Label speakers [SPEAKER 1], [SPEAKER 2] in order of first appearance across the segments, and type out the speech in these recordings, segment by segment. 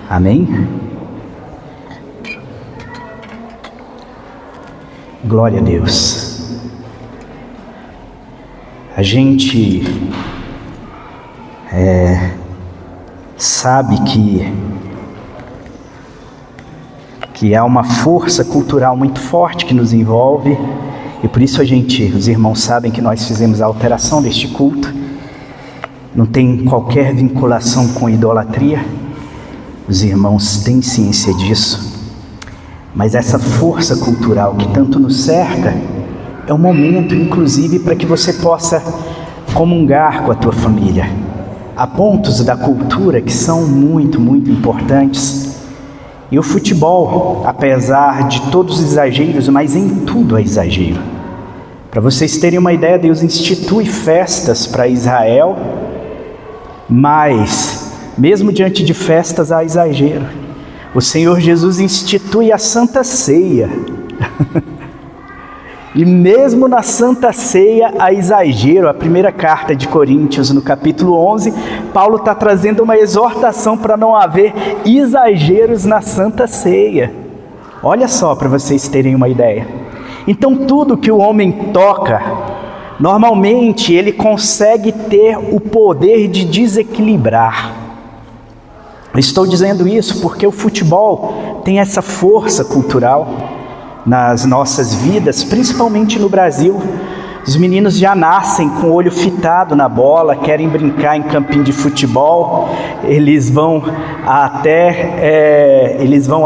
[SPEAKER 1] Amém? Glória a Deus. A gente sabe que há uma força cultural muito forte que nos envolve, e por isso os irmãos sabem que nós fizemos a alteração deste culto. Não tem qualquer vinculação com idolatria, os irmãos têm ciência disso, mas essa força cultural que tanto nos cerca é um momento, inclusive, para que você possa comungar com a tua família. Há pontos da cultura que são muito, muito importantes, e o futebol, apesar de todos os exageros, mas em tudo há exagero. Para vocês terem uma ideia, Deus institui festas para Israel, mas mesmo diante de festas há exagero. O Senhor Jesus institui a Santa Ceia. E mesmo na Santa Ceia há exagero. A primeira carta de Coríntios, no capítulo 11, Paulo está trazendo uma exortação para não haver exageros na Santa Ceia. Olha só, para vocês terem uma ideia. Então tudo que o homem toca, normalmente ele consegue ter o poder de desequilibrar. Estou dizendo isso porque o futebol tem essa força cultural nas nossas vidas, principalmente no Brasil. Os meninos já nascem com o olho fitado na bola, querem brincar em campinho de futebol, eles vão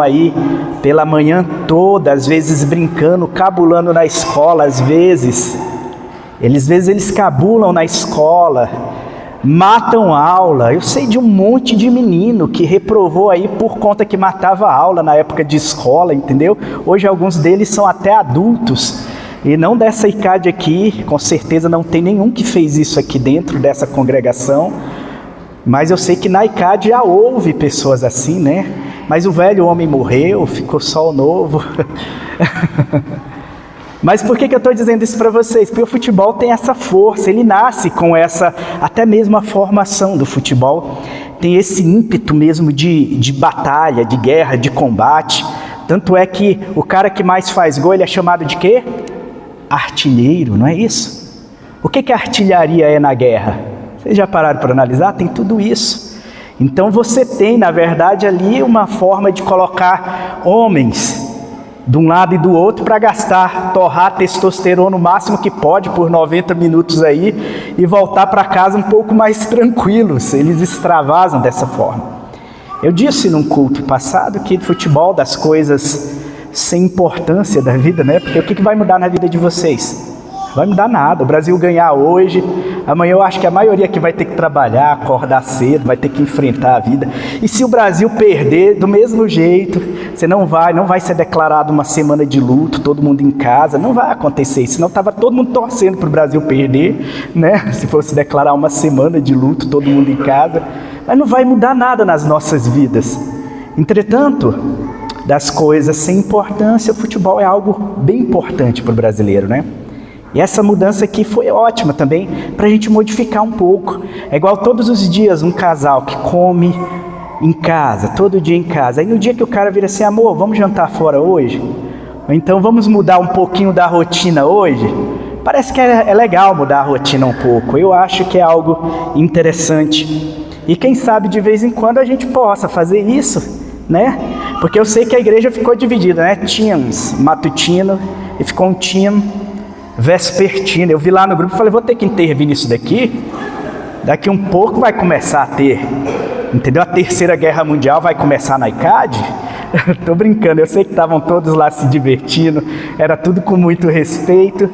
[SPEAKER 1] aí pela manhã toda, às vezes brincando, cabulando na escola, às vezes eles cabulam na escola, matam aula. Eu sei de um monte de menino que reprovou aí por conta que matava aula na época de escola, entendeu? Hoje alguns deles são até adultos, e não dessa ICAD aqui, com certeza não tem nenhum que fez isso aqui dentro dessa congregação, mas eu sei que na ICAD já houve pessoas assim, né? Mas o velho homem morreu, ficou só o novo. Mas por que eu estou dizendo isso para vocês? Porque o futebol tem essa força, ele nasce com essa, até mesmo a formação do futebol, tem esse ímpeto mesmo de batalha, de guerra, de combate. Tanto é que o cara que mais faz gol, ele é chamado de quê? Artilheiro, não é isso? O que a artilharia é na guerra? Vocês já pararam para analisar? Tem tudo isso. Então você tem, na verdade, ali uma forma de colocar homens de um lado e do outro para torrar testosterona o máximo que pode por 90 minutos aí e voltar para casa um pouco mais tranquilos. Eles extravasam dessa forma. Eu disse num culto passado que futebol, das coisas sem importância da vida, né? Porque o que vai mudar na vida de vocês? Não vai mudar nada. O Brasil ganhar hoje, amanhã eu acho que a maioria que vai ter que trabalhar, acordar cedo, vai ter que enfrentar a vida. E se o Brasil perder, do mesmo jeito, você não vai ser declarado uma semana de luto, todo mundo em casa, não vai acontecer isso. Senão estava todo mundo torcendo para o Brasil perder, né? Se fosse declarar uma semana de luto, todo mundo em casa. Mas não vai mudar nada nas nossas vidas. Entretanto, das coisas sem importância, o futebol é algo bem importante para o brasileiro, né? E essa mudança aqui foi ótima também para a gente modificar um pouco. É igual todos os dias um casal que come em casa, todo dia em casa. Aí no dia que o cara vira assim, amor, vamos jantar fora hoje? Ou então vamos mudar um pouquinho da rotina hoje? Parece que é legal mudar a rotina um pouco. Eu acho que é algo interessante. E quem sabe de vez em quando a gente possa fazer isso, né? Porque eu sei que a igreja ficou dividida, né? Tínhamos matutino e ficou um time vespertino. Eu vi lá no grupo e falei, vou ter que intervir nisso daqui. Daqui um pouco vai começar a ter, entendeu? A terceira guerra mundial vai começar na ICAD. Tô brincando, eu sei que estavam todos lá se divertindo, era tudo com muito respeito.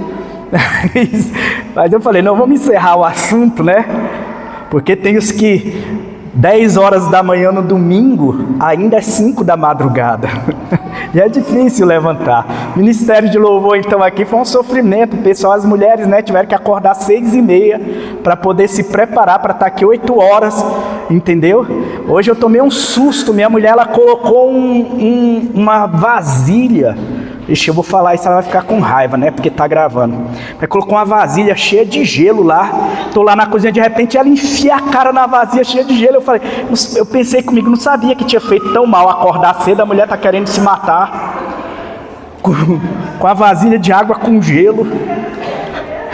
[SPEAKER 1] Mas eu falei, não, vamos encerrar o assunto, né? Porque tem os que 10 horas da manhã no domingo, ainda é 5 da madrugada. E é difícil levantar. Ministério de louvor, então, aqui foi um sofrimento. O pessoal, as mulheres, né, tiveram que acordar 6h30 para poder se preparar para estar aqui 8 horas, entendeu? Hoje eu tomei um susto. Minha mulher, ela colocou uma vasilha Ixi, eu vou falar isso, ela vai ficar com raiva, né? Porque tá gravando. Aí colocou uma vasilha cheia de gelo lá. Tô lá na cozinha, de repente ela enfia a cara na vasilha cheia de gelo. Eu pensei comigo, não sabia que tinha feito tão mal acordar cedo, a mulher tá querendo se matar. Com a vasilha de água com gelo.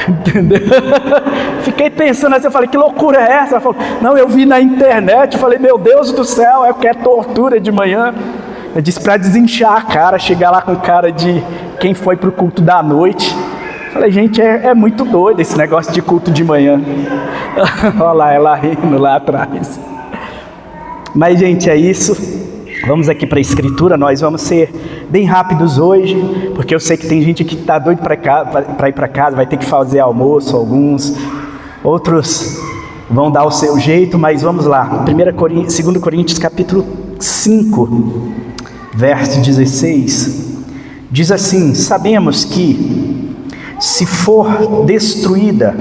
[SPEAKER 1] Entendeu? Fiquei pensando assim, eu falei, que loucura é essa? Ela falou, não, eu vi na internet. Eu falei, meu Deus do céu, é o que é tortura de manhã. Eu disse para desinchar a cara, chegar lá com cara de quem foi pro culto da noite. Falei, gente, é muito doido esse negócio de culto de manhã. Olha lá, ela rindo lá atrás. Mas, gente, é isso. Vamos aqui para a escritura, nós vamos ser bem rápidos hoje, porque eu sei que tem gente que está doido para ir para casa, vai ter que fazer almoço, alguns, outros vão dar o seu jeito, mas vamos lá. 2 Coríntios capítulo 5, verso 16, diz assim: sabemos que, se for destruída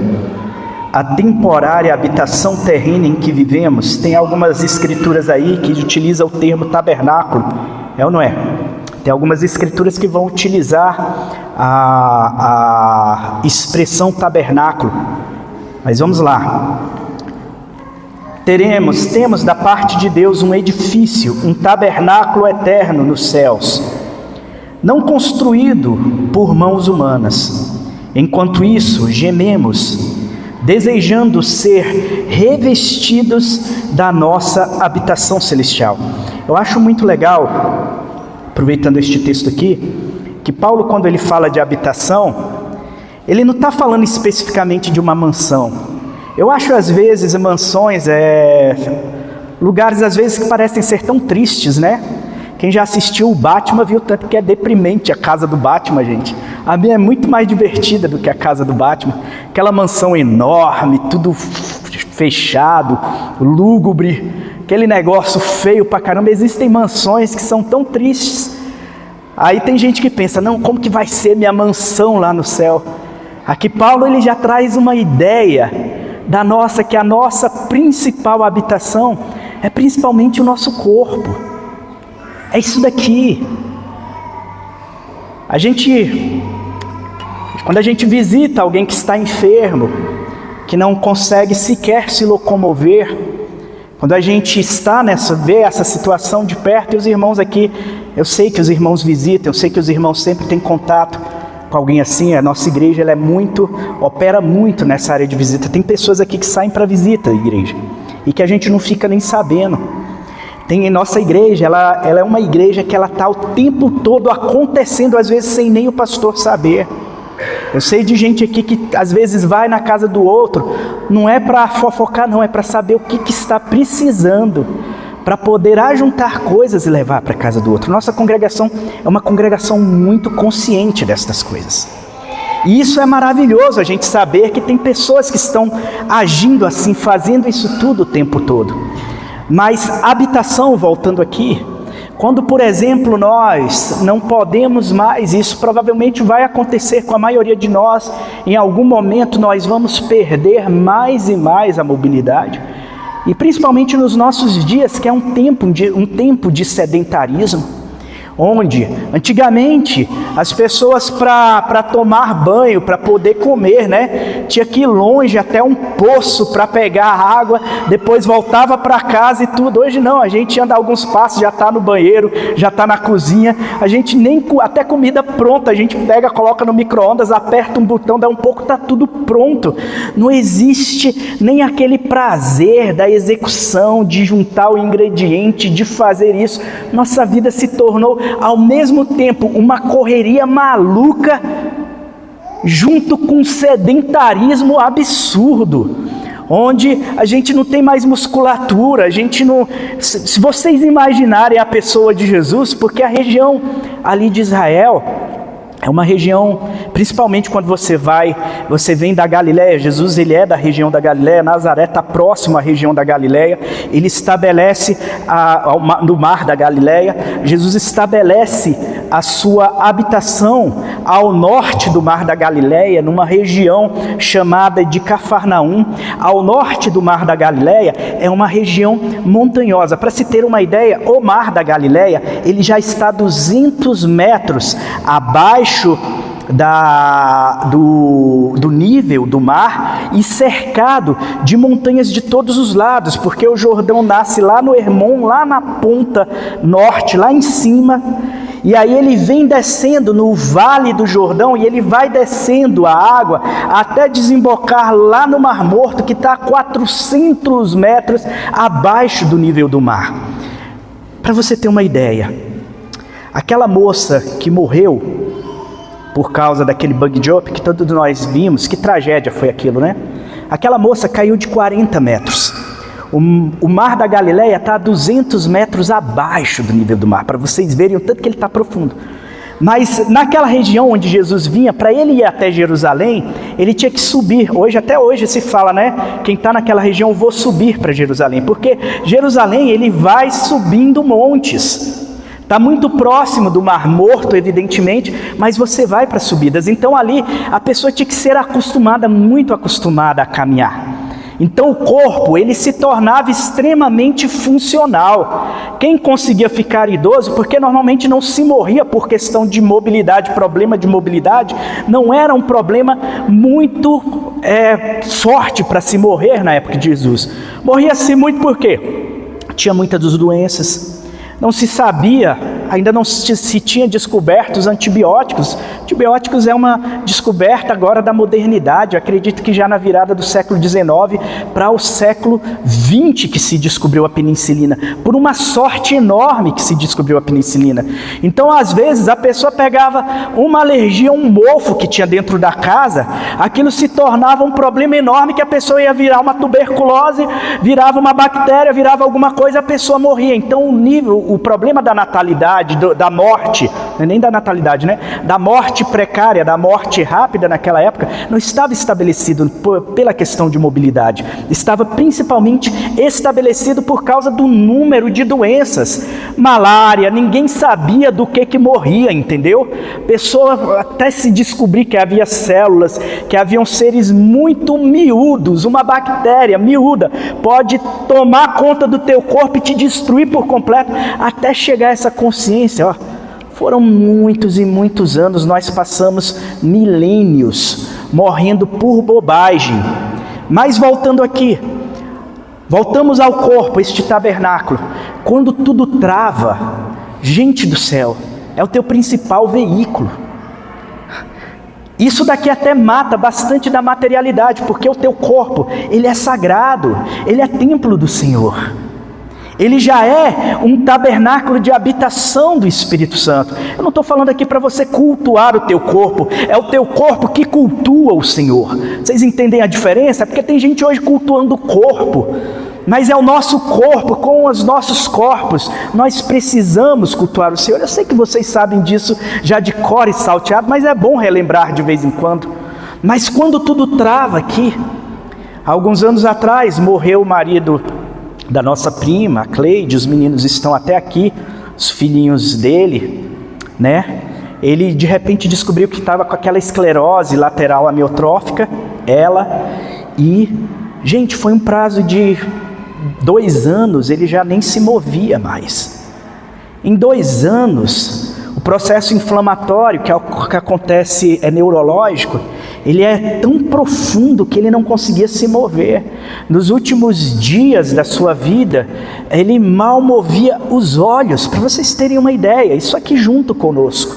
[SPEAKER 1] a temporária habitação terrena em que vivemos, tem algumas escrituras aí que utilizam o termo tabernáculo, é ou não é? Tem algumas escrituras que vão utilizar a expressão tabernáculo, mas vamos lá. Temos da parte de Deus um edifício, um tabernáculo eterno nos céus, não construído por mãos humanas. Enquanto isso, gememos, desejando ser revestidos da nossa habitação celestial. Eu acho muito legal, aproveitando este texto aqui, que Paulo, quando ele fala de habitação, ele não está falando especificamente de uma mansão. Eu acho, às vezes, mansões, lugares, às vezes, que parecem ser tão tristes, né? Quem já assistiu o Batman viu tanto que é deprimente a casa do Batman, gente. A minha é muito mais divertida do que a casa do Batman. Aquela mansão enorme, tudo fechado, lúgubre, aquele negócio feio pra caramba. Existem mansões que são tão tristes. Aí tem gente que pensa, não, como que vai ser minha mansão lá no céu? Aqui Paulo ele já traz uma ideia que a nossa principal habitação é principalmente o nosso corpo. É isso daqui. Quando a gente visita alguém que está enfermo, que não consegue sequer se locomover, quando a gente vê essa situação de perto, e os irmãos aqui, eu sei que os irmãos visitam, eu sei que os irmãos sempre têm contato com alguém assim. A nossa igreja ela opera muito nessa área de visita. Tem pessoas aqui que saem para visita à igreja e que a gente não fica nem sabendo. Tem em nossa igreja, ela é uma igreja que ela está o tempo todo acontecendo, às vezes sem nem o pastor saber. Eu sei de gente aqui que às vezes vai na casa do outro, não é para fofocar não, é para saber o que está precisando, para poder ajuntar coisas e levar para a casa do outro. Nossa congregação é uma congregação muito consciente destas coisas. E isso é maravilhoso, a gente saber que tem pessoas que estão agindo assim, fazendo isso tudo o tempo todo. Mas habitação, voltando aqui, quando, por exemplo, nós não podemos mais, isso provavelmente vai acontecer com a maioria de nós, em algum momento nós vamos perder mais e mais a mobilidade, e principalmente nos nossos dias, que é um tempo de sedentarismo, onde antigamente as pessoas para tomar banho, para poder comer, né, tinha que ir longe até um poço para pegar água, depois voltava para casa e tudo. Hoje não, a gente anda alguns passos, já está no banheiro, já está na cozinha, a gente até comida pronta, a gente pega, coloca no micro-ondas, aperta um botão, dá um pouco, está tudo pronto. Não existe nem aquele prazer da execução, de juntar o ingrediente, de fazer isso. Nossa vida se tornou ao mesmo tempo uma correria maluca junto com um sedentarismo absurdo, onde a gente não tem mais musculatura, a gente não... Se vocês imaginarem a pessoa de Jesus, porque a região ali de Israel é uma região, principalmente quando você vem da Galileia. Jesus ele é da região da Galileia, Nazaré está próximo à região da Galileia, ele estabelece no mar da Galileia, Jesus estabelece a sua habitação ao norte do Mar da Galileia, numa região chamada de Cafarnaum. Ao norte do Mar da Galileia é uma região montanhosa. Para se ter uma ideia, o Mar da Galileia, ele já está 200 metros abaixo do nível do mar e cercado de montanhas de todos os lados, porque o Jordão nasce lá no Hermon, lá na ponta norte, lá em cima, e aí ele vem descendo no Vale do Jordão e ele vai descendo a água até desembocar lá no Mar Morto, que está a 400 metros abaixo do nível do mar. Para você ter uma ideia, aquela moça que morreu por causa daquele bug jump que todos nós vimos, que tragédia foi aquilo, né? Aquela moça caiu de 40 metros. O Mar da Galileia está a 200 metros abaixo do nível do mar, para vocês verem o tanto que ele está profundo. Mas naquela região onde Jesus vinha, para ele ir até Jerusalém, ele tinha que subir. Até hoje se fala, né? Quem está naquela região, vou subir para Jerusalém. Porque Jerusalém, ele vai subindo montes. Está muito próximo do Mar Morto, evidentemente, mas você vai para subidas. Então ali a pessoa tinha que ser acostumada, muito acostumada a caminhar. Então o corpo, ele se tornava extremamente funcional. Quem conseguia ficar idoso, porque normalmente não se morria por questão de mobilidade, problema de mobilidade, não era um problema muito forte para se morrer na época de Jesus. Morria-se muito por quê? Tinha muitas doenças. Não se sabia, ainda não se tinha descoberto os antibióticos. Antibióticos é uma descoberta agora da modernidade. Eu acredito que já na virada do século XIX para o século XX que se descobriu a penicilina. Por uma sorte enorme que se descobriu a penicilina. Então, às vezes, a pessoa pegava uma alergia, um mofo que tinha dentro da casa, aquilo se tornava um problema enorme, que a pessoa ia virar uma tuberculose, virava uma bactéria, virava alguma coisa, a pessoa morria. Então, o problema da natalidade, da morte, nem da natalidade, né? Da morte precária, da morte rápida naquela época, não estava estabelecido pela questão de mobilidade. Estava principalmente estabelecido por causa do número de doenças. Malária, ninguém sabia do que morria, entendeu? Pessoa até se descobrir que havia células, que haviam seres muito miúdos, uma bactéria miúda pode tomar conta do teu corpo e te destruir por completo, até chegar a essa consciência. Foram muitos e muitos anos, nós passamos milênios morrendo por bobagem. Mas voltando aqui, voltamos ao corpo, este tabernáculo. Quando tudo trava, gente do céu, é o teu principal veículo. Isso daqui até mata bastante da materialidade, porque o teu corpo, ele é sagrado, ele é templo do Senhor. Ele já é um tabernáculo de habitação do Espírito Santo. Eu não estou falando aqui para você cultuar o teu corpo, é o teu corpo que cultua o Senhor. Vocês entendem a diferença? Porque tem gente hoje cultuando o corpo, mas é o nosso corpo com os nossos corpos. Nós precisamos cultuar o Senhor. Eu sei que vocês sabem disso já de cor e salteado, mas é bom relembrar de vez em quando. Mas quando tudo trava aqui, alguns anos atrás morreu o marido da nossa prima, a Cleide, os meninos estão até aqui, os filhinhos dele, né? Ele de repente descobriu que estava com aquela esclerose lateral amiotrófica, e, gente, foi um prazo de 2 anos, ele já nem se movia mais. Em 2 anos, o processo inflamatório que acontece é neurológico, ele é tão profundo que ele não conseguia se mover. Nos últimos dias da sua vida, ele mal movia os olhos, para vocês terem uma ideia, isso aqui junto conosco.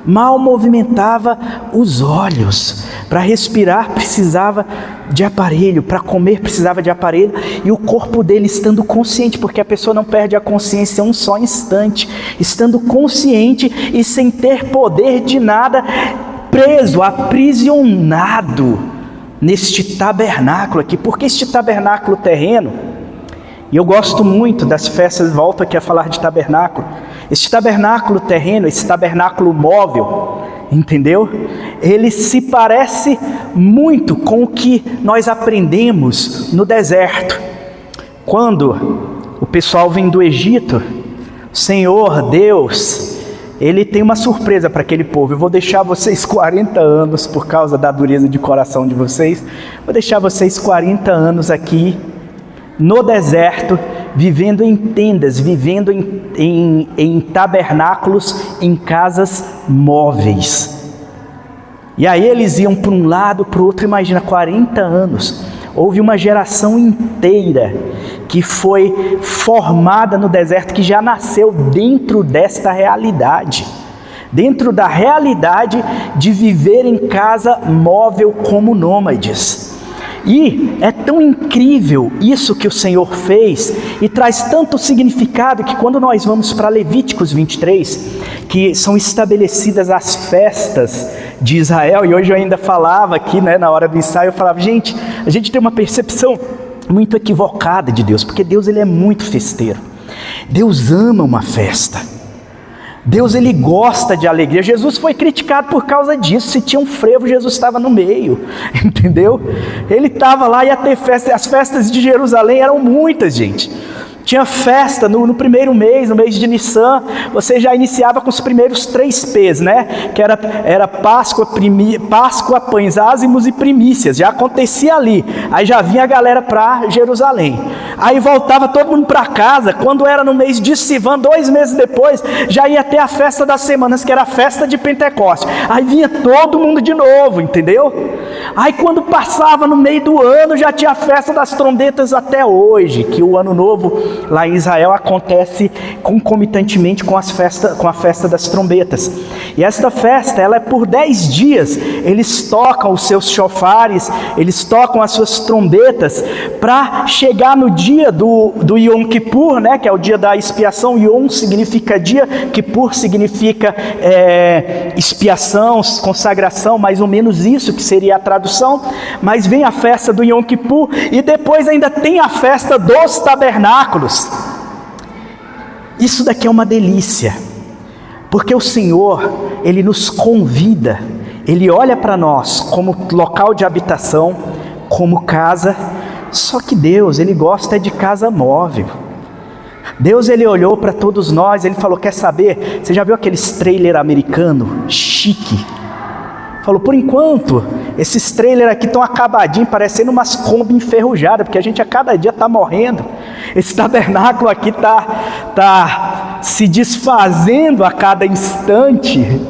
[SPEAKER 1] Mal movimentava os olhos. Para respirar precisava de aparelho, para comer precisava de aparelho, e o corpo dele estando consciente, porque a pessoa não perde a consciência um só instante, estando consciente e sem ter poder de nada, preso, aprisionado neste tabernáculo aqui. Porque este tabernáculo terreno, e eu gosto muito das festas, volto aqui a falar de tabernáculo, este tabernáculo terreno, esse tabernáculo móvel, entendeu? Ele se parece muito com o que nós aprendemos no deserto. Quando o pessoal vem do Egito, Senhor Deus, ele tem uma surpresa para aquele povo. Eu vou deixar vocês 40 anos, por causa da dureza de coração de vocês, vou deixar vocês 40 anos aqui, no deserto, vivendo em tendas, vivendo em tabernáculos, em casas móveis. E aí eles iam para um lado, para o outro, imagina, 40 anos. Houve uma geração inteira que foi formada no deserto, que já nasceu dentro desta realidade. Dentro da realidade de viver em casa móvel como nômades. E é tão incrível isso que o Senhor fez e traz tanto significado que quando nós vamos para Levíticos 23, que são estabelecidas as festas de Israel, e hoje eu ainda falava aqui, na hora do ensaio, eu falava, gente, a gente tem uma percepção muito equivocada de Deus, porque Deus ele é muito festeiro. Deus ama uma festa. Deus ele gosta de alegria. Jesus foi criticado por causa disso. Se tinha um frevo, Jesus estava no meio, entendeu? Ele estava lá, ia ter festa. As festas de Jerusalém eram muitas, gente. Tinha festa no primeiro mês, no mês de Nissan, você já iniciava com os primeiros 3 P's, né? Que era Páscoa, Pães Ázimos e Primícias, já acontecia ali. Aí já vinha a galera para Jerusalém. Aí voltava todo mundo para casa. Quando era no mês de Sivan, 2 meses depois, já ia ter a festa das semanas, que era a festa de Pentecoste. Aí vinha todo mundo de novo, entendeu? Aí quando passava no meio do ano, já tinha a festa das trombetas até hoje, que o ano novo lá em Israel acontece concomitantemente com a festa das trombetas. E esta festa, ela é por 10 dias. Eles tocam os seus chofares, eles tocam as suas trombetas, para chegar no dia do Yom Kippur, né, que é o dia da expiação. Yom significa dia, Kippur significa expiação, consagração, mais ou menos isso que seria a tradução. Mas vem a festa do Yom Kippur e depois ainda tem a festa dos tabernáculos. Isso daqui é uma delícia, porque o Senhor, Ele nos convida, Ele olha para nós como local de habitação, como casa, só que Deus, Ele gosta de casa móvel. Deus, Ele olhou para todos nós, Ele falou, quer saber, você já viu aqueles trailer americano, chique? Falou, por enquanto, esses trailers aqui estão acabadinhos, parecendo umas Kombi enferrujadas, porque a gente a cada dia está morrendo. Esse tabernáculo aqui está se desfazendo a cada instante.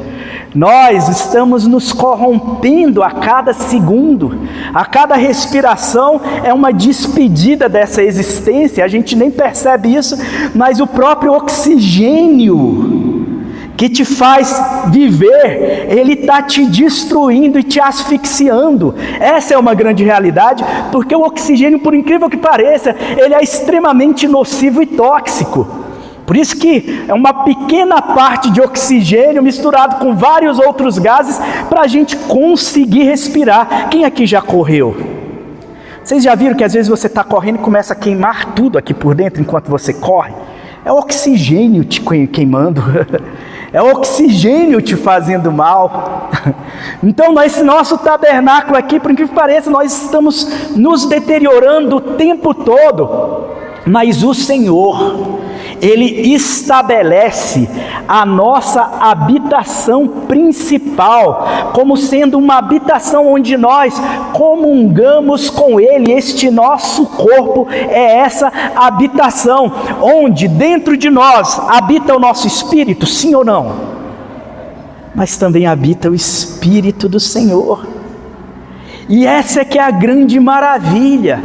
[SPEAKER 1] Nós estamos nos corrompendo a cada segundo. A cada respiração é uma despedida dessa existência. A gente nem percebe isso, mas o próprio oxigênio que te faz viver, ele está te destruindo e te asfixiando. Essa é uma grande realidade, porque o oxigênio, por incrível que pareça, ele é extremamente nocivo e tóxico. Por isso que é uma pequena parte de oxigênio misturado com vários outros gases para a gente conseguir respirar. Quem aqui já correu? Vocês já viram que às vezes você está correndo e começa a queimar tudo aqui por dentro enquanto você corre? É o oxigênio te queimando. É o oxigênio te fazendo mal. Então, nesse nosso tabernáculo aqui, por incrível que pareça, nós estamos nos deteriorando o tempo todo. Mas o Senhor, Ele estabelece a nossa habitação principal, como sendo uma habitação onde nós comungamos com Ele. Este nosso corpo é essa habitação, onde dentro de nós habita o nosso espírito, sim ou não? Mas também habita o Espírito do Senhor. E essa é que é a grande maravilha.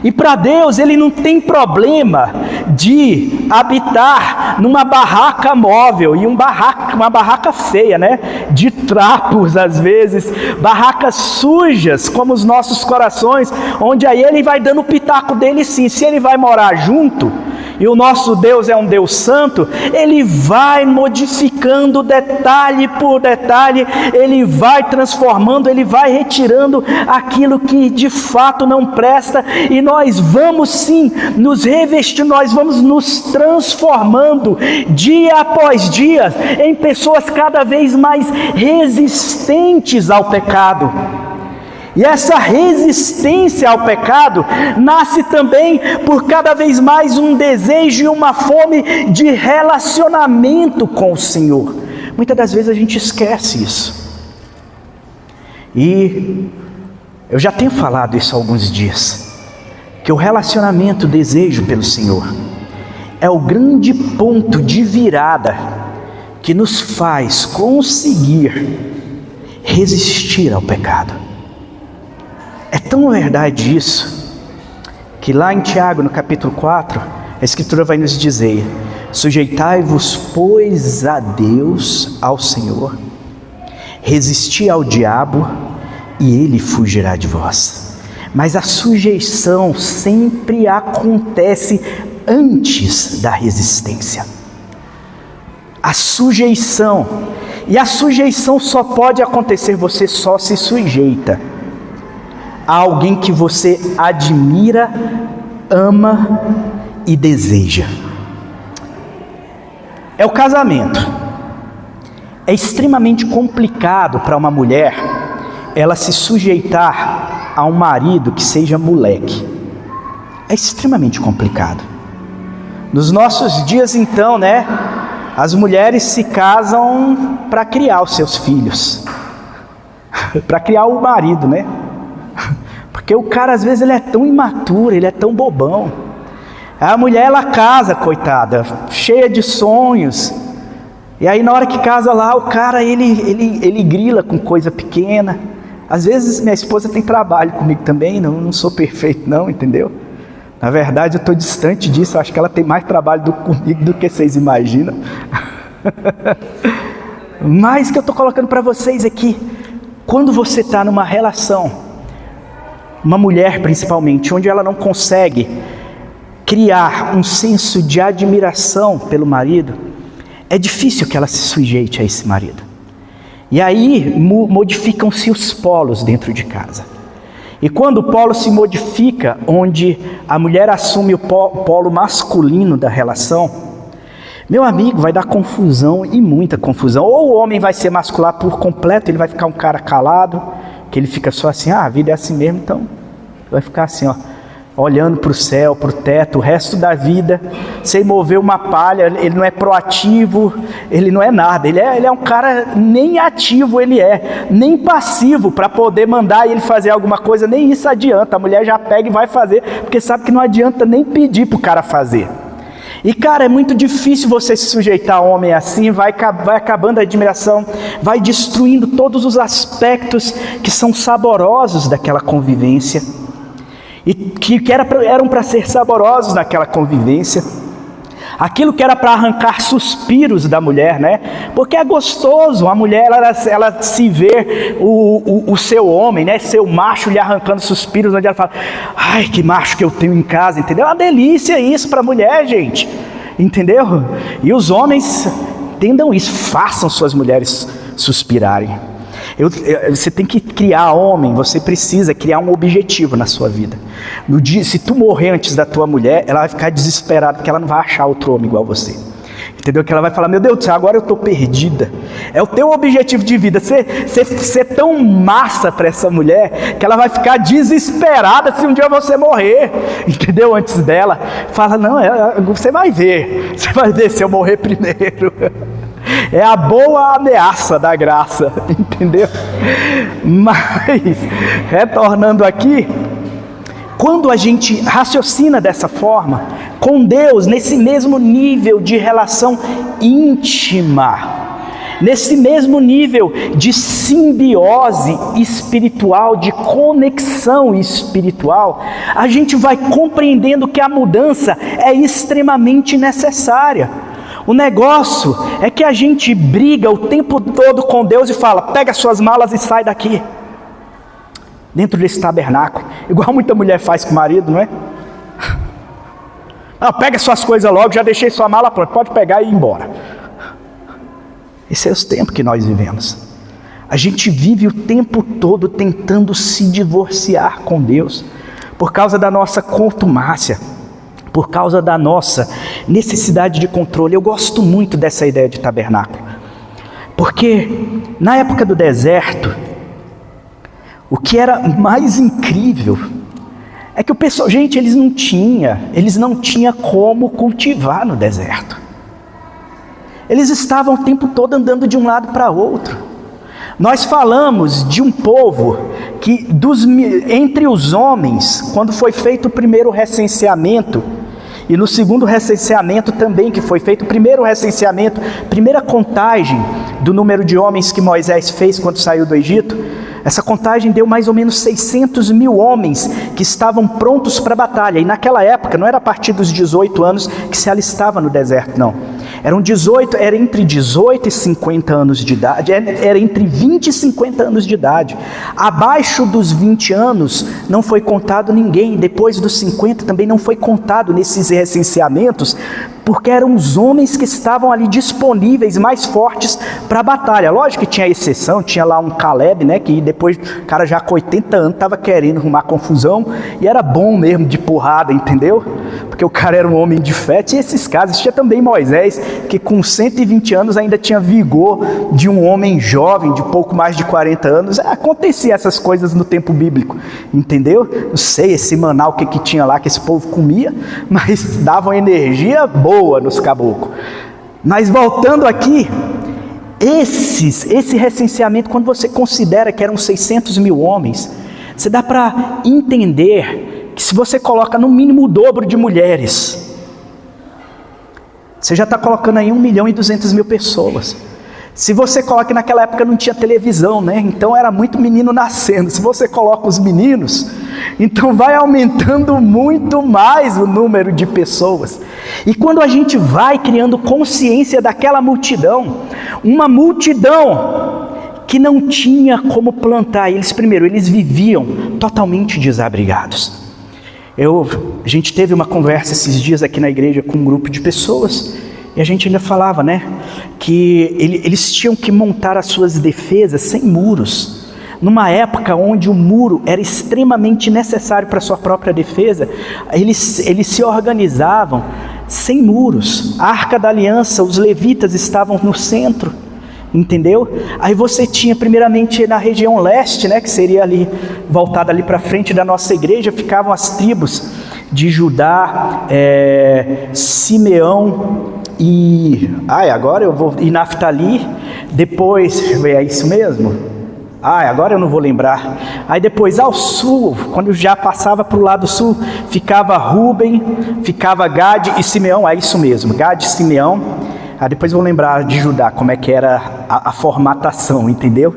[SPEAKER 1] E para Deus, Ele não tem problema de habitar numa barraca móvel, e uma barraca feia, né? De trapos às vezes, barracas sujas como os nossos corações, onde aí Ele vai dando o pitaco dele sim. Se Ele vai morar junto, e o nosso Deus é um Deus santo, Ele vai modificando detalhe por detalhe, Ele vai transformando, Ele vai retirando aquilo que de fato não presta, e nós vamos sim nos revestindo, nós vamos nos transformando dia após dia em pessoas cada vez mais resistentes ao pecado. E essa resistência ao pecado nasce também por cada vez mais um desejo e uma fome de relacionamento com o Senhor. Muitas das vezes a gente esquece isso. E eu já tenho falado isso há alguns dias, que o relacionamento, o desejo pelo Senhor, é o grande ponto de virada que nos faz conseguir resistir ao pecado. É tão verdade isso, que lá em Tiago, no capítulo 4, a Escritura vai nos dizer: sujeitai-vos, pois, a Deus, ao Senhor, resisti ao diabo, e ele fugirá de vós. Mas a sujeição sempre acontece antes da resistência. A sujeição. E a sujeição só pode acontecer, você só se sujeita a alguém que você admira, ama e deseja. É o casamento. É extremamente complicado para uma mulher ela se sujeitar a um marido que seja moleque. É extremamente complicado. Nos nossos dias, então, né, as mulheres se casam para criar os seus filhos, para criar o marido, né? Porque o cara, às vezes, ele é tão imaturo, ele é tão bobão. A mulher, ela casa, coitada, cheia de sonhos. E aí, na hora que casa lá, o cara, ele grila com coisa pequena. Às vezes, minha esposa tem trabalho comigo também, não sou perfeito não, entendeu? Na verdade, eu estou distante disso, eu acho que ela tem mais trabalho comigo do que vocês imaginam. Mas o que eu estou colocando para vocês aqui, quando você está numa relação, uma mulher principalmente, onde ela não consegue criar um senso de admiração pelo marido, é difícil que ela se sujeite a esse marido. E aí modificam-se os polos dentro de casa. E quando o polo se modifica, onde a mulher assume o polo masculino da relação, meu amigo, vai dar confusão e muita confusão. Ou o homem vai ser mascular por completo, ele vai ficar um cara calado, que ele fica só assim, a vida é assim mesmo, então vai ficar assim, ó, olhando para o céu, para o teto, o resto da vida, sem mover uma palha. Ele não é proativo, ele não é nada, ele é um cara, nem ativo ele é, nem passivo para poder mandar ele fazer alguma coisa, nem isso adianta. A mulher já pega e vai fazer, porque sabe que não adianta nem pedir para o cara fazer. E cara, é muito difícil você se sujeitar a homem assim, vai acabando a admiração, vai destruindo todos os aspectos que são saborosos daquela convivência, e que eram para ser saborosos naquela convivência, aquilo que era para arrancar suspiros da mulher, né? Porque é gostoso, a mulher, ela se vê o seu homem, né? Seu macho lhe arrancando suspiros, onde ela fala, ai, que macho que eu tenho em casa, entendeu? É uma delícia isso para a mulher, gente, entendeu? E os homens entendam isso, façam suas mulheres suspirarem. Você tem que criar, homem, você precisa criar um objetivo na sua vida. No dia, se tu morrer antes da tua mulher, ela vai ficar desesperada, porque ela não vai achar outro homem igual você. Entendeu? Que ela vai falar, meu Deus do céu, agora eu estou perdida. É o teu objetivo de vida, ser tão massa para essa mulher, que ela vai ficar desesperada se um dia você morrer, entendeu? Antes dela. Fala, não, você vai ver se eu morrer primeiro. É a boa ameaça da graça, entendeu? Mas, retornando aqui, quando a gente raciocina dessa forma, com Deus, nesse mesmo nível de relação íntima, nesse mesmo nível de simbiose espiritual, de conexão espiritual, a gente vai compreendendo que a mudança é extremamente necessária. O negócio é que a gente briga o tempo todo com Deus e fala, pega suas malas e sai daqui. Dentro desse tabernáculo, igual muita mulher faz com o marido, não é? Não, pega suas coisas logo, já deixei sua mala pronta, pode pegar e ir embora. Esse é o tempo que nós vivemos. A gente vive o tempo todo tentando se divorciar com Deus, por causa da nossa contumácia, por causa da nossa necessidade de controle. Eu gosto muito dessa ideia de tabernáculo, porque na época do deserto, o que era mais incrível é que o pessoal, gente, eles não tinham como cultivar no deserto. Eles estavam o tempo todo andando de um lado para outro. Nós falamos de um povo que, entre os homens, quando foi feito o primeiro recenseamento, e no segundo recenseamento também que foi feito, o primeiro recenseamento, primeira contagem do número de homens que Moisés fez quando saiu do Egito, essa contagem deu mais ou menos 600 mil homens que estavam prontos para a batalha. E naquela época, não era a partir dos 18 anos que se alistava no deserto, não. Era entre 18 e 50 anos de idade, era entre 20 e 50 anos de idade. Abaixo dos 20 anos não foi contado ninguém, depois dos 50 também não foi contado nesses recenseamentos, porque eram os homens que estavam ali disponíveis, mais fortes para a batalha. Lógico que tinha exceção, tinha lá um Caleb, né, que depois, o cara já com 80 anos estava querendo arrumar confusão, e era bom mesmo de porrada, entendeu? Porque o cara era um homem de fé. Tinha esses casos, tinha também Moisés, que com 120 anos ainda tinha vigor de um homem jovem, de pouco mais de 40 anos. Acontecia essas coisas no tempo bíblico, entendeu? Não sei esse maná o que tinha lá que esse povo comia, mas dava uma energia boa nos caboclos. Mas voltando aqui, esse recenseamento, quando você considera que eram 600 mil homens, você dá para entender que se você coloca no mínimo o dobro de mulheres, você já está colocando aí 1.200.000 pessoas. Se você coloca que naquela época não tinha televisão, né? Então era muito menino nascendo. Se você coloca os meninos, então vai aumentando muito mais o número de pessoas. E quando a gente vai criando consciência daquela multidão, uma multidão que não tinha como plantar, eles viviam totalmente desabrigados. A gente teve uma conversa esses dias aqui na igreja com um grupo de pessoas, e a gente ainda falava, né, que eles tinham que montar as suas defesas sem muros. Numa época onde o muro era extremamente necessário para a sua própria defesa, eles se organizavam sem muros. A Arca da Aliança, os levitas estavam no centro, entendeu? Aí você tinha primeiramente na região leste, né, que seria ali, voltada ali para frente da nossa igreja, ficavam as tribos de Judá, Simeão e Naftali. Depois, é isso mesmo? Agora eu não vou lembrar. Aí depois ao sul, quando já passava para o lado sul, ficava Ruben, ficava Gade e Simeão. É isso mesmo, Gade e Simeão. Depois eu vou lembrar de Judá, como é que era a formatação, entendeu?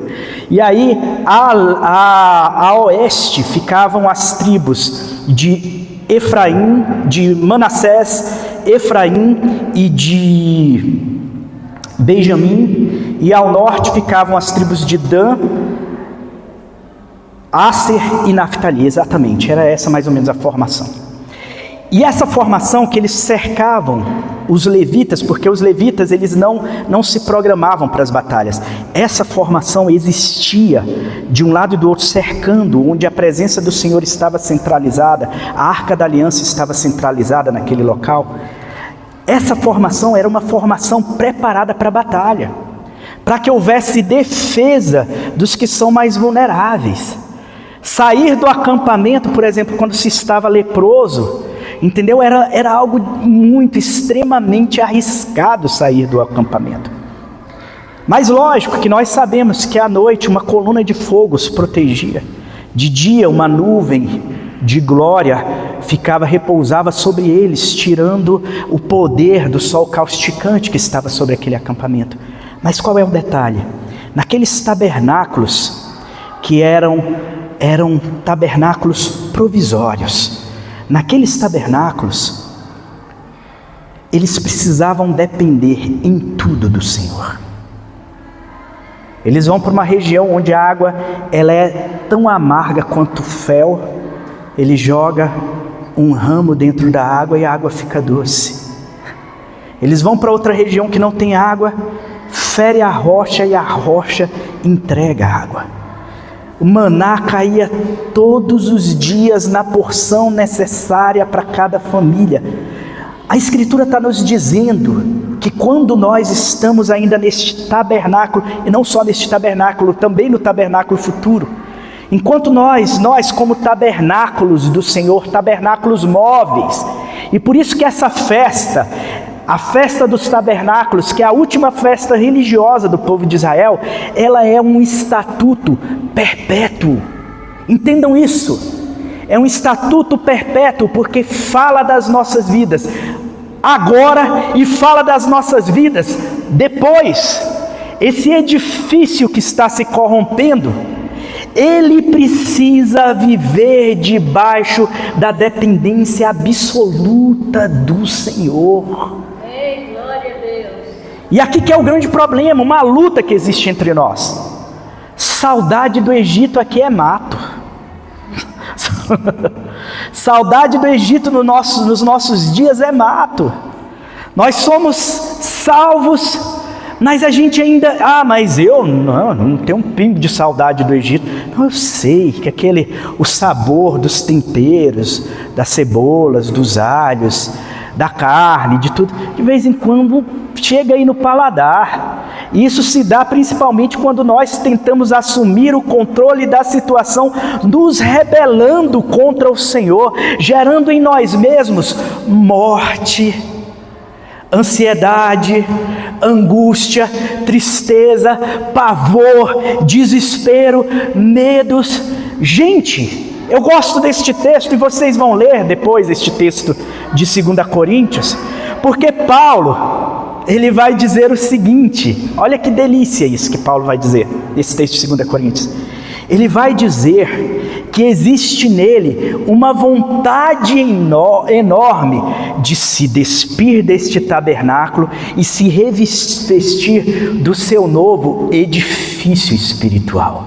[SPEAKER 1] E aí, a oeste ficavam as tribos de Efraim, de Manassés, Efraim e de Benjamim. E ao norte ficavam as tribos de Dan, Aser e Naftali. Exatamente, era essa mais ou menos a formação. E essa formação que eles cercavam os levitas, porque os levitas eles não se programavam para as batalhas. Essa formação existia de um lado e do outro, cercando, onde a presença do Senhor estava centralizada, a Arca da Aliança estava centralizada naquele local. Essa formação era uma formação preparada para a batalha, para que houvesse defesa dos que são mais vulneráveis. Sair do acampamento, por exemplo, quando se estava leproso, entendeu? Era algo muito, extremamente arriscado sair do acampamento. Mas lógico que nós sabemos que à noite uma coluna de fogo os protegia. De dia uma nuvem de glória repousava sobre eles, tirando o poder do sol causticante que estava sobre aquele acampamento. Mas qual é o detalhe? Naqueles tabernáculos, que eram tabernáculos provisórios, naqueles tabernáculos, eles precisavam depender em tudo do Senhor. Eles vão para uma região onde a água ela é tão amarga quanto fel. Ele joga um ramo dentro da água e a água fica doce. Eles vão para outra região que não tem água, fere a rocha e a rocha entrega a água. O maná caía todos os dias na porção necessária para cada família. A Escritura está nos dizendo que quando nós estamos ainda neste tabernáculo, e não só neste tabernáculo, também no tabernáculo futuro, enquanto nós como tabernáculos do Senhor, tabernáculos móveis, e por isso que essa festa, A festa dos tabernáculos, que é a última festa religiosa do povo de Israel, ela é um estatuto perpétuo. Entendam isso. É um estatuto perpétuo porque fala das nossas vidas agora e fala das nossas vidas depois. Esse edifício que está se corrompendo, ele precisa viver debaixo da dependência absoluta do Senhor.
[SPEAKER 2] Ei, glória a Deus.
[SPEAKER 1] E aqui que é o grande problema, uma luta que existe entre nós. Saudade do Egito aqui é mato. Saudade do Egito nos nossos dias é mato. Nós somos salvos, mas a gente ainda... mas eu não tenho um pingo de saudade do Egito. Não, eu sei que o sabor dos temperos, das cebolas, dos alhos, da carne, de tudo, de vez em quando chega aí no paladar. E isso se dá principalmente quando nós tentamos assumir o controle da situação, nos rebelando contra o Senhor, gerando em nós mesmos morte, ansiedade, angústia, tristeza, pavor, desespero, medos. Gente, eu gosto deste texto e vocês vão ler depois este texto de 2 Coríntios, porque Paulo, ele vai dizer o seguinte, olha que delícia isso que Paulo vai dizer, nesse texto de 2 Coríntios. Ele vai dizer que existe nele uma vontade enorme de se despir deste tabernáculo e se revestir do seu novo edifício espiritual.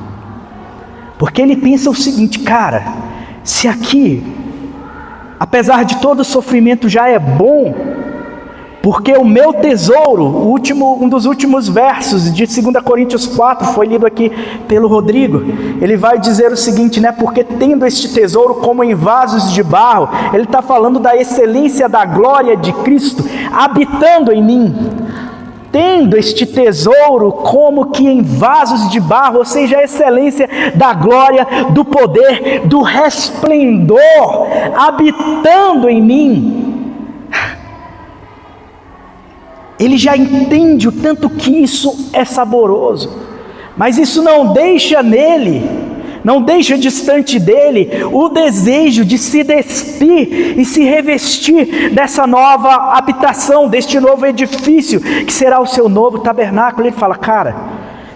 [SPEAKER 1] Porque ele pensa o seguinte, cara, se aqui, apesar de todo o sofrimento, já é bom, porque o meu tesouro, um dos últimos versos de 2 Coríntios 4, foi lido aqui pelo Rodrigo, ele vai dizer o seguinte, né? Porque tendo este tesouro como em vasos de barro, ele está falando da excelência da glória de Cristo habitando em mim. Tendo este tesouro como que em vasos de barro, ou seja, a excelência da glória, do poder, do resplendor habitando em mim. Ele já entende o tanto que isso é saboroso, mas isso não deixa nele, não deixa distante dele o desejo de se despir e se revestir dessa nova habitação, deste novo edifício, que será o seu novo tabernáculo. Ele fala, cara,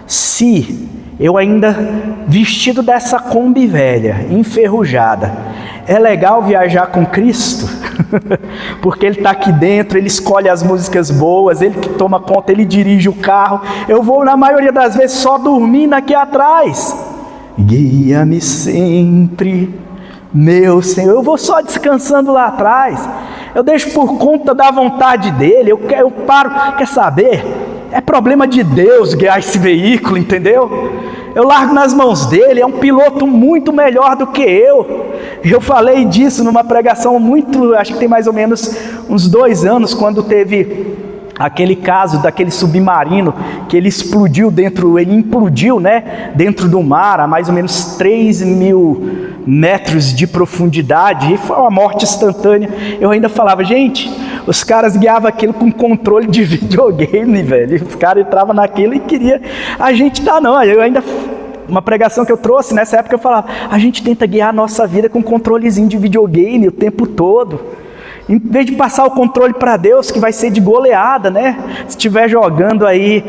[SPEAKER 1] se eu ainda vestido dessa Kombi velha, enferrujada, é legal viajar com Cristo, porque Ele está aqui dentro, Ele escolhe as músicas boas, Ele que toma conta, Ele dirige o carro, eu vou na maioria das vezes só dormindo aqui atrás. Guia-me sempre, meu Senhor, eu vou só descansando lá atrás, eu deixo por conta da vontade dEle, eu paro, quer saber? É problema de Deus guiar esse veículo, entendeu? Eu largo nas mãos dele, é um piloto muito melhor do que eu. Eu falei disso numa pregação acho que tem mais ou menos uns 2 anos, quando teve aquele caso daquele submarino que ele implodiu, né, dentro do mar, a mais ou menos 3.000 metros de profundidade, e foi uma morte instantânea. Eu ainda falava, gente, os caras guiavam aquilo com controle de videogame, velho, os caras entravam naquilo e queria, a gente não, eu ainda... Uma pregação que eu trouxe, nessa época eu falava, a gente tenta guiar a nossa vida com um controlezinho de videogame o tempo todo, em vez de passar o controle para Deus, que vai ser de goleada, né? Se estiver jogando aí,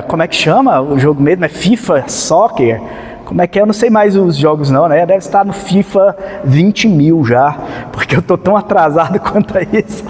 [SPEAKER 1] como é que chama o jogo mesmo? É FIFA Soccer? Como é que é? Eu não sei mais os jogos não, né? Deve estar no FIFA 20.000 já, porque eu estou tão atrasado quanto a isso.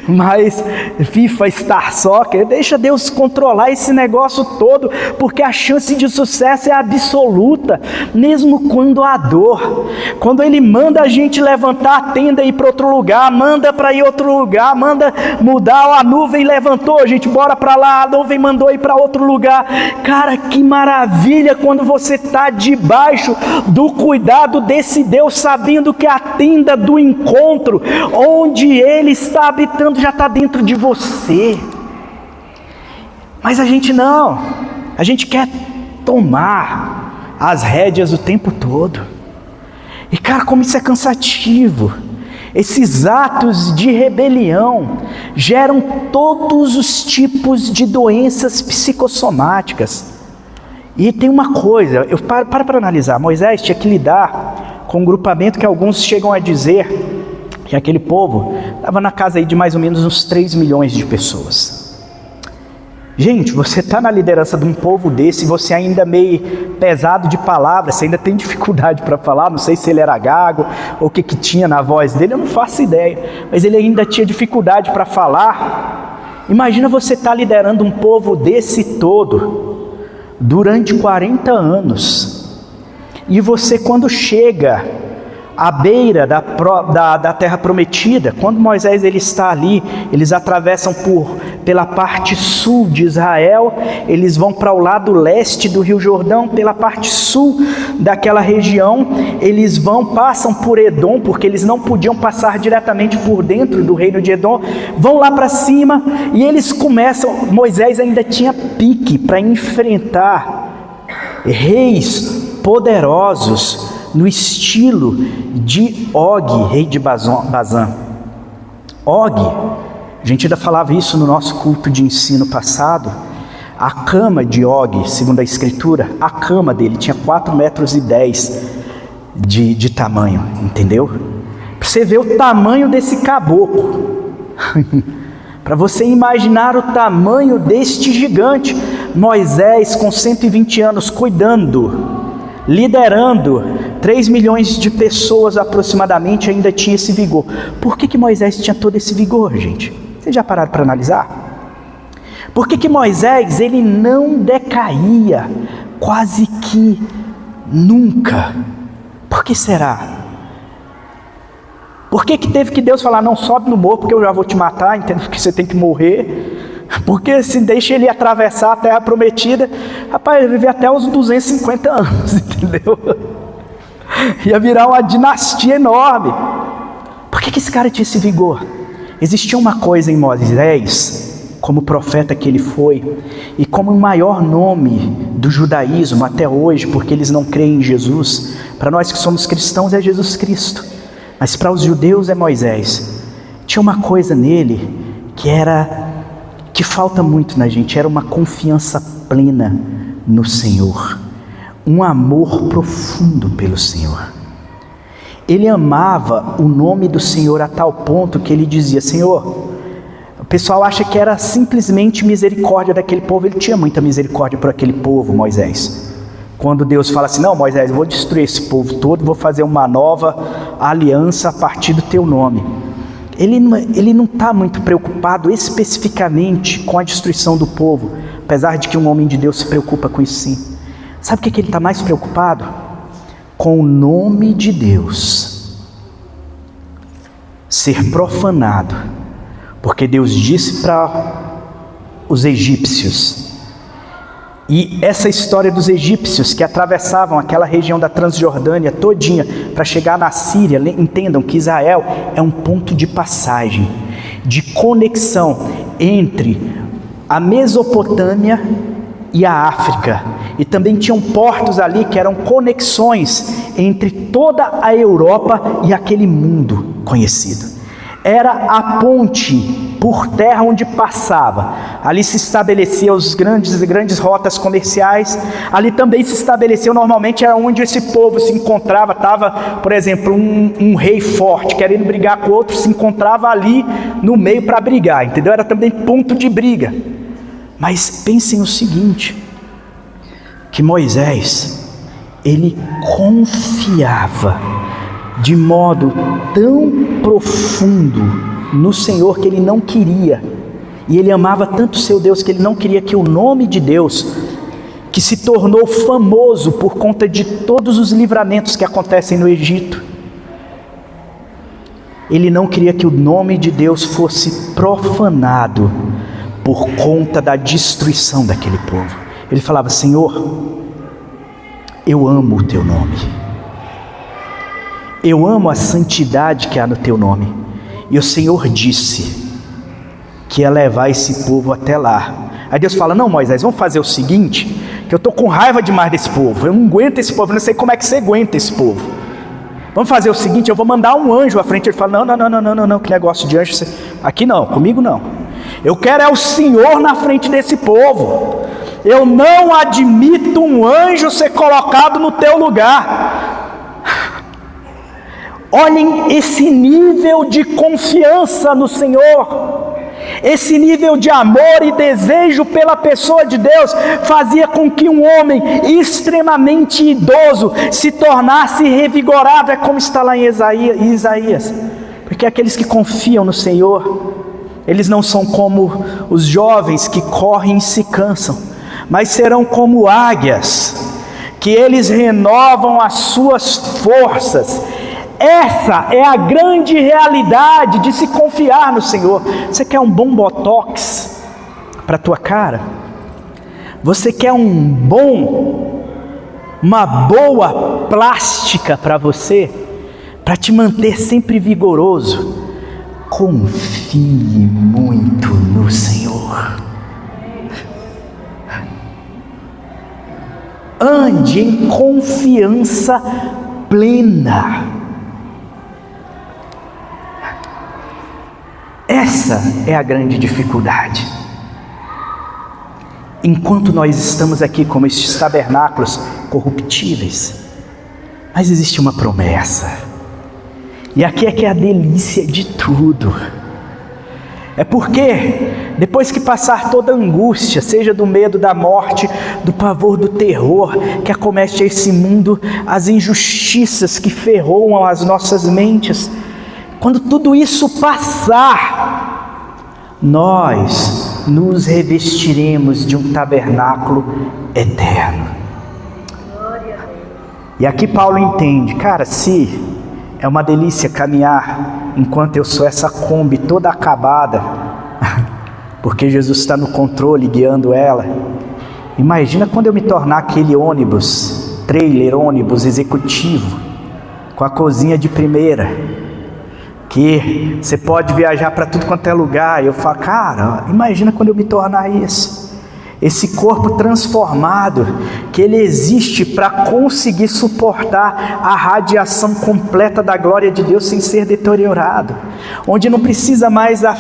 [SPEAKER 1] Mas FIFA Star Soccer, deixa Deus controlar esse negócio todo, porque a chance de sucesso é absoluta, mesmo quando há dor. Quando Ele manda a gente levantar a tenda e ir para outro lugar, manda para ir outro lugar, manda mudar, a nuvem levantou, a gente bora para lá, a nuvem mandou ir para outro lugar. Cara, que maravilha quando você está debaixo do cuidado desse Deus, sabendo que a tenda do encontro, onde Ele está habitando, já está dentro de você. Mas a gente não, a gente quer tomar as rédeas o tempo todo. E cara, como isso é cansativo. Esses atos de rebelião geram todos os tipos de doenças psicossomáticas. E tem uma coisa, eu para analisar, Moisés tinha que lidar com um grupamento que alguns chegam a dizer que aquele povo estava na casa aí de mais ou menos uns 3 milhões de pessoas. Gente, você está na liderança de um povo desse, você ainda meio pesado de palavras, você ainda tem dificuldade para falar, não sei se ele era gago, ou o que tinha na voz dele, eu não faço ideia, mas ele ainda tinha dificuldade para falar. Imagina você estar liderando um povo desse todo, durante 40 anos, e você quando chega à beira da terra prometida, quando Moisés ele está ali, eles atravessam pela parte sul de Israel, eles vão para o lado leste do Rio Jordão, pela parte sul daquela região, eles passam por Edom, porque eles não podiam passar diretamente por dentro do reino de Edom, vão lá para cima, e eles começam, Moisés ainda tinha pique para enfrentar reis poderosos, no estilo de Og, rei de Bazã. Og, a gente ainda falava isso no nosso culto de ensino passado, a cama de Og, segundo a escritura, a cama dele tinha 4,10 metros de tamanho, entendeu? Para você ver o tamanho desse caboclo, para você imaginar o tamanho deste gigante, Moisés com 120 anos cuidando, liderando 3 milhões de pessoas aproximadamente, ainda tinha esse vigor. Por que Moisés tinha todo esse vigor, gente? Vocês já pararam para analisar? Por que Moisés ele não decaía quase que nunca? Por que será? Por que teve que Deus falar, não sobe no morro porque eu já vou te matar, entendeu? Porque você tem que morrer? Porque se deixa ele atravessar a terra prometida, rapaz, ele vive até os 250 anos, entendeu? Ia virar uma dinastia enorme. Por que esse cara tinha esse vigor? Existia uma coisa em Moisés, como profeta que ele foi, e como o maior nome do judaísmo até hoje, porque eles não creem em Jesus. Para nós que somos cristãos é Jesus Cristo, mas para os judeus é Moisés. Tinha uma coisa nele que falta muito na gente, era uma confiança plena no Senhor, um amor profundo pelo Senhor. Ele amava o nome do Senhor a tal ponto que ele dizia, Senhor, o pessoal acha que era simplesmente misericórdia daquele povo, ele tinha muita misericórdia por aquele povo, Moisés. Quando Deus fala assim, não Moisés, eu vou destruir esse povo todo, vou fazer uma nova aliança a partir do teu nome. Ele não está muito preocupado especificamente com a destruição do povo, apesar de que um homem de Deus se preocupa com isso sim. Sabe o que ele está mais preocupado? Com o nome de Deus ser profanado, porque Deus disse para os egípcios, e essa história dos egípcios que atravessavam aquela região da Transjordânia todinha para chegar na Síria, entendam que Israel é um ponto de passagem, de conexão entre a Mesopotâmia e a África, e também tinham portos ali que eram conexões entre toda a Europa e aquele mundo conhecido. Era a ponte por terra onde passava, ali se estabeleciam as grandes rotas comerciais, ali também se estabeleceu, normalmente era onde esse povo se encontrava, estava, por exemplo, um rei forte, querendo brigar com outro, se encontrava ali no meio para brigar, entendeu? Era também ponto de briga. Mas pensem o seguinte, que Moisés, ele confiava de modo tão profundo no Senhor que ele não queria, e ele amava tanto o seu Deus que ele não queria que o nome de Deus, que se tornou famoso por conta de todos os livramentos que acontecem no Egito, ele não queria que o nome de Deus fosse profanado por conta da destruição daquele povo. Ele falava, Senhor, eu amo o teu nome, eu amo a santidade que há no teu nome, e o Senhor disse que ia levar esse povo até lá. Aí Deus fala, não Moisés, vamos fazer o seguinte, que eu estou com raiva demais desse povo, eu não aguento esse povo, eu não sei como é que você aguenta esse povo. Vamos fazer o seguinte, eu vou mandar um anjo à frente. Ele fala, não, que negócio de anjo, aqui não, comigo não. Eu quero é o Senhor na frente desse povo. Eu não admito um anjo ser colocado no teu lugar. Olhem esse nível de confiança no Senhor. Esse nível de amor e desejo pela pessoa de Deus fazia com que um homem extremamente idoso se tornasse revigorado. É como está lá em Isaías. Porque aqueles que confiam no Senhor, eles não são como os jovens que correm e se cansam, mas serão como águias, que eles renovam as suas forças. Essa é a grande realidade de se confiar no Senhor. Você quer um bom botox para a tua cara? Você quer uma boa plástica para você? Para te manter sempre vigoroso? Confie muito no Senhor. Ande em confiança plena. Essa é a grande dificuldade. Enquanto nós estamos aqui como estes tabernáculos corruptíveis, mas existe uma promessa. E aqui é que é a delícia de tudo. É porque depois que passar toda a angústia, seja do medo da morte, do pavor do terror que acomete esse mundo, as injustiças que ferroam as nossas mentes, quando tudo isso passar, nós nos revestiremos de um tabernáculo eterno. E aqui Paulo entende, cara, se é uma delícia caminhar enquanto eu sou essa Kombi toda acabada, porque Jesus está no controle guiando ela. Imagina quando eu me tornar aquele ônibus, trailer ônibus executivo, com a cozinha de primeira, que você pode viajar para tudo quanto é lugar. E eu falo, cara, imagina quando eu me tornar isso. Esse corpo transformado, que ele existe para conseguir suportar a radiação completa da glória de Deus sem ser deteriorado, onde não precisa mais a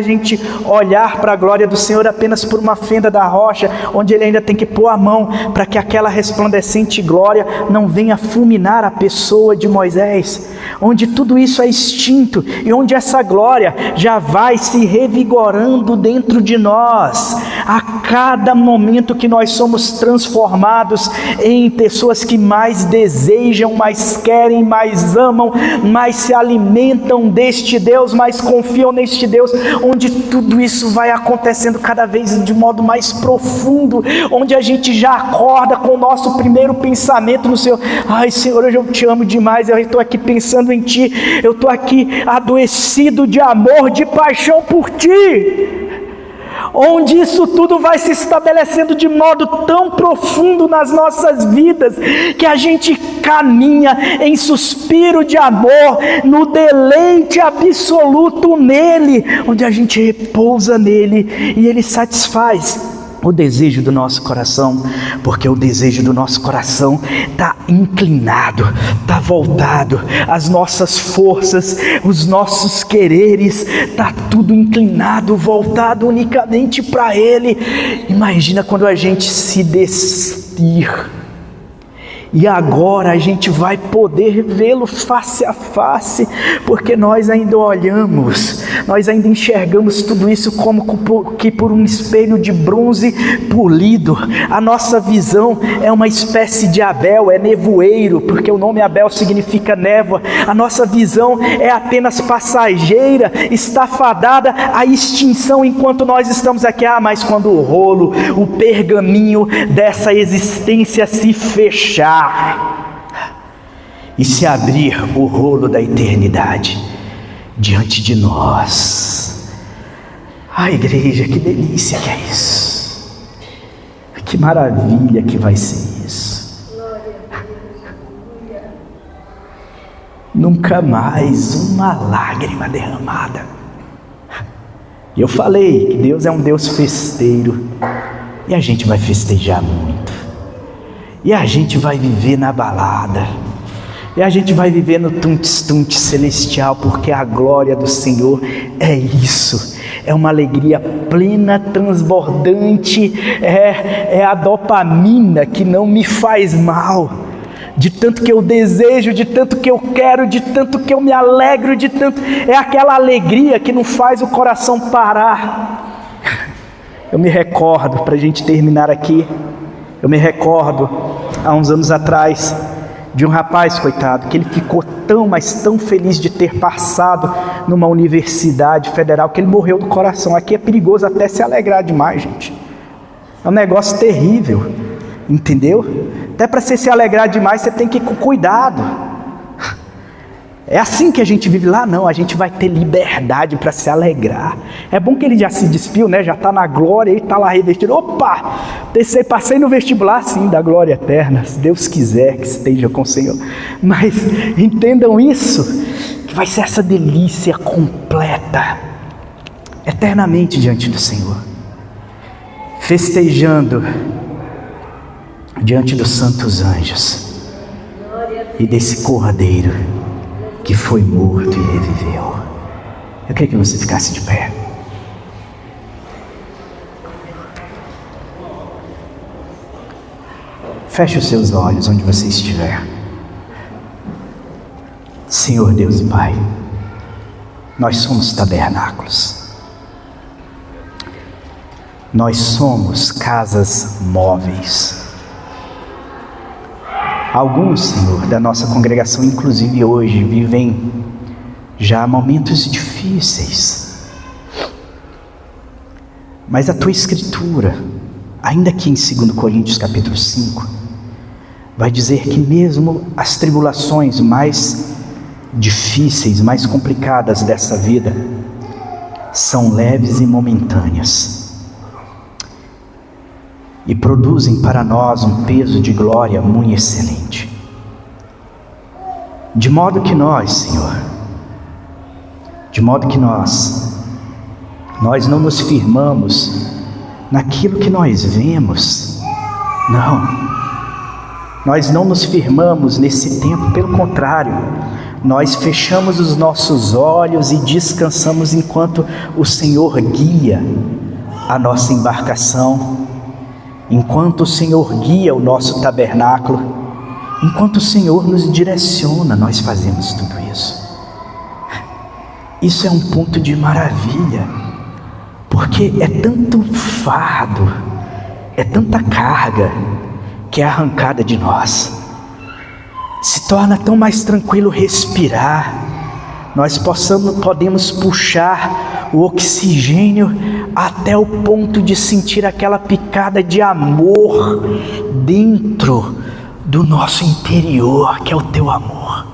[SPEAKER 1] gente olhar para a glória do Senhor apenas por uma fenda da rocha, onde ele ainda tem que pôr a mão para que aquela resplandecente glória não venha fulminar a pessoa de Moisés, onde tudo isso é extinto e onde essa glória já vai se revigorando dentro de nós. A cada momento que nós somos transformados em pessoas que mais desejam, mais querem, mais amam, mais se alimentam deste Deus, mais confiam neste Deus, onde tudo isso vai acontecendo cada vez de modo mais profundo, onde a gente já acorda com o nosso primeiro pensamento no Senhor. Ai Senhor, hoje eu te amo demais, eu estou aqui pensando em Ti, eu estou aqui adoecido de amor, de paixão por Ti. Onde isso tudo vai se estabelecendo de modo tão profundo nas nossas vidas, que a gente caminha em suspiro de amor, no deleite absoluto nele, onde a gente repousa nele e ele satisfaz o desejo do nosso coração, porque o desejo do nosso coração está inclinado, está voltado, as nossas forças, os nossos quereres, está tudo inclinado, voltado unicamente para Ele. Imagina quando a gente se despir, e agora a gente vai poder vê-lo face a face, porque nós ainda olhamos, nós ainda enxergamos tudo isso como que por um espelho de bronze polido. A nossa visão é uma espécie de Abel, é nevoeiro, porque o nome Abel significa névoa. A nossa visão é apenas passageira, está fadada à extinção enquanto nós estamos aqui. Mas quando o rolo, o pergaminho dessa existência se fechar e se abrir o rolo da eternidade diante de nós, igreja, que delícia que é isso, que maravilha que vai ser isso. Nunca mais uma lágrima derramada. Eu falei que Deus é um Deus festeiro, e a gente vai festejar muito, e a gente vai viver na balada, E a gente vai viver no tuntes-tuntes celestial, porque a glória do Senhor é isso. É uma alegria plena, transbordante, é a dopamina que não me faz mal. De tanto que eu desejo, de tanto que eu quero, de tanto que eu me alegro, de tanto... É aquela alegria que não faz o coração parar. Eu me recordo, para a gente terminar aqui, eu me recordo, há uns anos atrás, de um rapaz, coitado, que ele ficou tão, mas tão feliz de ter passado numa universidade federal, que ele morreu do coração. Aqui é perigoso até se alegrar demais, gente. É um negócio terrível, entendeu? Até para você se alegrar demais, você tem que ir com cuidado. É assim que a gente vive lá? Não, a gente vai ter liberdade para se alegrar. É bom que ele já se despiu, né? Já está na glória e está lá revestido. Opa! Passei no vestibular, sim, da glória eterna. Se Deus quiser que esteja com o Senhor. Mas entendam isso, que vai ser essa delícia completa, eternamente diante do Senhor. Festejando diante dos santos anjos e desse Cordeiro que foi morto e reviveu. Eu queria que você ficasse de pé. Feche os seus olhos onde você estiver. Senhor Deus e Pai, nós somos tabernáculos. Nós somos casas móveis. Alguns, Senhor, da nossa congregação, inclusive hoje, vivem já momentos difíceis. Mas a Tua Escritura, ainda aqui em 2 Coríntios capítulo 5, vai dizer que mesmo as tribulações mais difíceis, mais complicadas dessa vida, são leves e momentâneas. E produzem para nós um peso de glória muito excelente. De modo que nós, Senhor, nós não nos firmamos naquilo que nós vemos. Não. Nós não nos firmamos nesse tempo, pelo contrário, nós fechamos os nossos olhos e descansamos enquanto o Senhor guia a nossa embarcação, enquanto o Senhor guia o nosso tabernáculo, enquanto o Senhor nos direciona, nós fazemos tudo isso. Isso é um ponto de maravilha, porque é tanto fardo, é tanta carga que é arrancada de nós. Se torna tão mais tranquilo respirar. Nós podemos puxar o oxigênio até o ponto de sentir aquela picada de amor dentro do nosso interior, que é o Teu amor.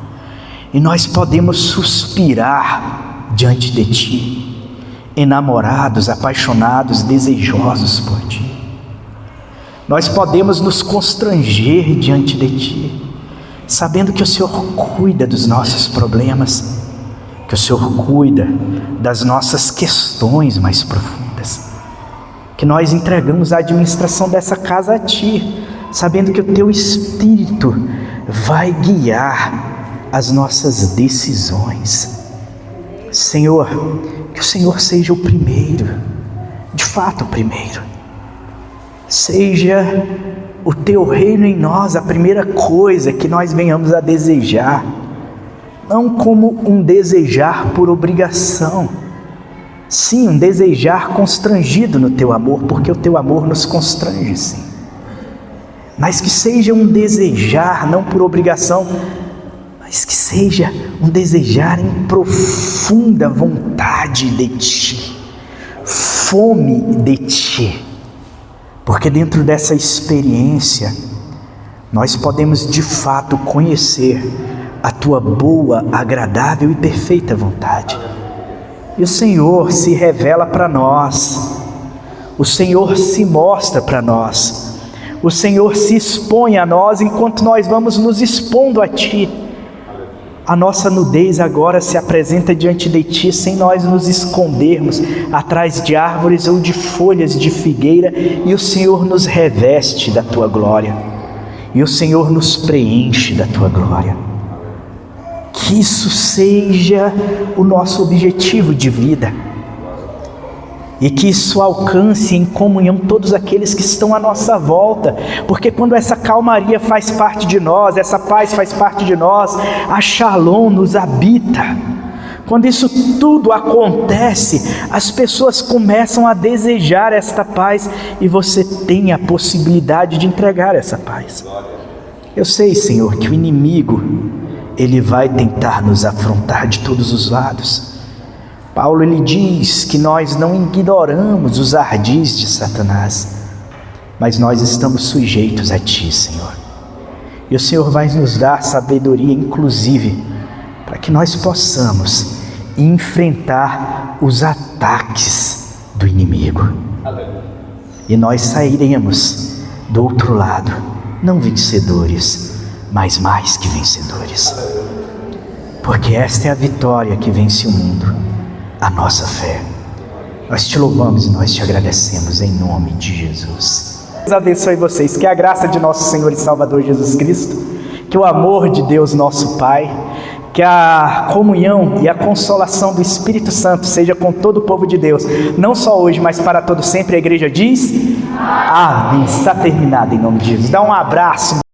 [SPEAKER 1] E nós podemos suspirar diante de Ti, enamorados, apaixonados, desejosos por Ti. Nós podemos nos constranger diante de Ti, sabendo que o Senhor cuida dos nossos problemas, que o Senhor cuida das nossas questões mais profundas, que nós entregamos a administração dessa casa a Ti, sabendo que o Teu Espírito vai guiar as nossas decisões. Senhor, que o Senhor seja o primeiro, de fato o primeiro. Seja o Teu reino em nós a primeira coisa que nós venhamos a desejar, não como um desejar por obrigação, sim, um desejar constrangido no Teu amor, porque o Teu amor nos constrange, sim, mas que seja um desejar não por obrigação, mas que seja um desejar em profunda vontade de Ti, fome de Ti, porque dentro dessa experiência nós podemos de fato conhecer a Tua boa, agradável e perfeita vontade. E o Senhor se revela para nós, o Senhor se mostra para nós, o Senhor se expõe a nós enquanto nós vamos nos expondo a Ti. A nossa nudez agora se apresenta diante de Ti, sem nós nos escondermos atrás de árvores ou de folhas de figueira, e o Senhor nos reveste da Tua glória, e o Senhor nos preenche da Tua glória. que isso seja o nosso objetivo de vida. E que isso alcance em comunhão todos aqueles que estão à nossa volta. Porque quando essa calmaria faz parte de nós, essa paz faz parte de nós, a Shalom nos habita. Quando isso tudo acontece, as pessoas começam a desejar esta paz e você tem a possibilidade de entregar essa paz. Eu sei, Senhor, que o inimigo, ele vai tentar nos afrontar de todos os lados. Paulo, ele diz que nós não ignoramos os ardis de Satanás, mas nós estamos sujeitos a Ti, Senhor. E o Senhor vai nos dar sabedoria, inclusive, para que nós possamos enfrentar os ataques do inimigo. E nós sairemos do outro lado, não vencedores, mas mais que vencedores. Porque esta é a vitória que vence o mundo, a nossa fé. Nós te louvamos e nós te agradecemos em nome de Jesus. Deus abençoe vocês, que a graça de nosso Senhor e Salvador Jesus Cristo, que o amor de Deus nosso Pai, que a comunhão e a consolação do Espírito Santo seja com todo o povo de Deus, não só hoje, mas para todo sempre. A igreja diz: amém. Está terminado em nome de Jesus. Dá um abraço.